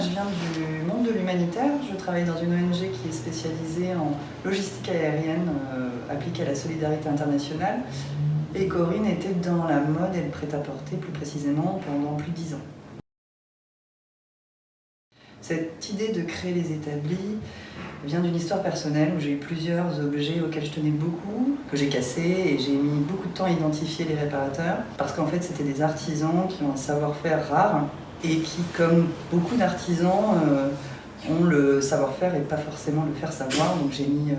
Je viens du monde de l'humanitaire. Je travaille dans une ONG qui est spécialisée en logistique aérienne appliquée à la solidarité internationale. Et Corinne était dans la mode et le prêt-à-porter plus précisément pendant plus de 10 ans. Cette idée de créer les établis vient d'une histoire personnelle où j'ai eu plusieurs objets auxquels je tenais beaucoup, que j'ai cassés, et j'ai mis beaucoup de temps à identifier les réparateurs parce qu'en fait c'était des artisans qui ont un savoir-faire rare et qui, comme beaucoup d'artisans, ont le savoir-faire et pas forcément le faire savoir. Donc j'ai mis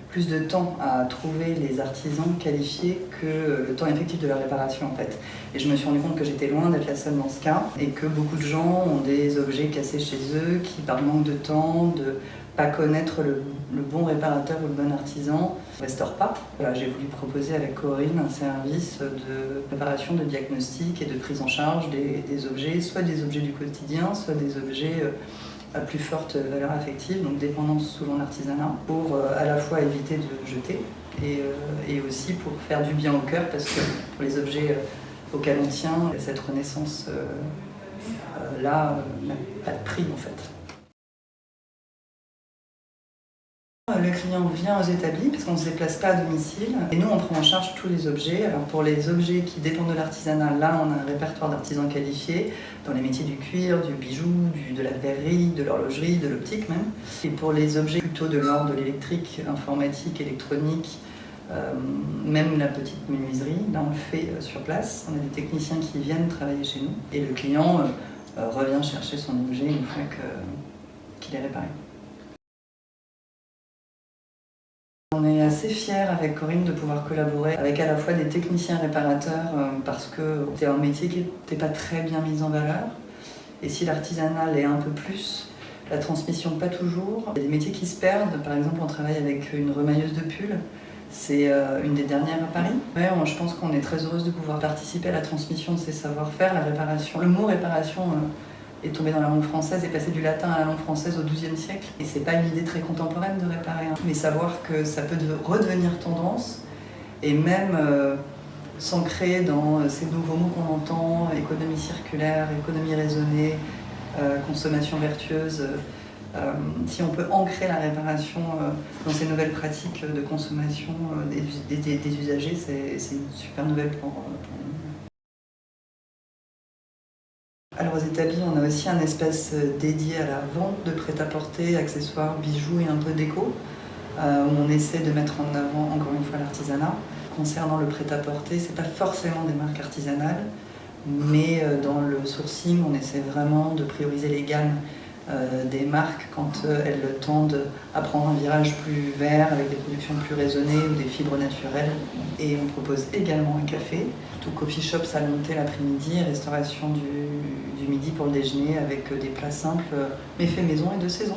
plus de temps à trouver les artisans qualifiés que le temps effectif de la réparation en fait. Et je me suis rendu compte que j'étais loin d'être la seule dans ce cas et que beaucoup de gens ont des objets cassés chez eux qui, par manque de temps, de pas connaître le bon réparateur ou le bon artisan, ne restaurent pas. Voilà, j'ai voulu proposer avec Corinne un service de préparation, de diagnostic et de prise en charge des objets, soit des objets du quotidien, soit des objets à plus forte valeur affective, donc dépendant souvent de l'artisanat, pour à la fois éviter de jeter et aussi pour faire du bien au cœur, parce que pour les objets auxquels on tient, cette renaissance là n'a pas de prix en fait. Le client vient aux établis parce qu'on ne se déplace pas à domicile et nous on prend en charge tous les objets. Alors pour les objets qui dépendent de l'artisanat, là on a un répertoire d'artisans qualifiés dans les métiers du cuir, du bijou, de la verrerie, de l'horlogerie, de l'optique même. Et pour les objets plutôt de l'ordre de l'électrique, informatique, électronique, même la petite menuiserie, là on le fait sur place. On a des techniciens qui viennent travailler chez nous et le client revient chercher son objet une fois qu'il est réparé. On est assez fiers avec Corinne de pouvoir collaborer avec à la fois des techniciens réparateurs parce que c'est un métier qui n'était pas très bien mis en valeur. Et si l'artisanat l'est un peu plus, la transmission pas toujours. Il y a des métiers qui se perdent. Par exemple, on travaille avec une remailleuse de pull. C'est une des dernières à Paris. Ouais, je pense qu'on est très heureuse de pouvoir participer à la transmission de ces savoir-faire, la réparation. Le mot réparation est tombé dans la langue française et passé du latin à la langue française au XIIe siècle. Et c'est pas une idée très contemporaine de réparer, mais savoir que ça peut redevenir tendance et même s'ancrer dans ces nouveaux mots qu'on entend, économie circulaire, économie raisonnée, consommation vertueuse. Si on peut ancrer la réparation dans ces nouvelles pratiques de consommation des usagers, c'est une super nouvelle pour nous. Alors aux établis, on a aussi un espace dédié à la vente de prêt-à-porter, accessoires, bijoux et un peu déco, où on essaie de mettre en avant encore une fois l'artisanat. Concernant le prêt-à-porter, c'est pas forcément des marques artisanales, mais dans le sourcing, on essaie vraiment de prioriser les gammes des marques quand elles tendent à prendre un virage plus vert avec des productions plus raisonnées ou des fibres naturelles. Et on propose également un café, tout coffee shop, salle montée l'après-midi et restauration du midi pour le déjeuner avec des plats simples mais faits maison et de saison.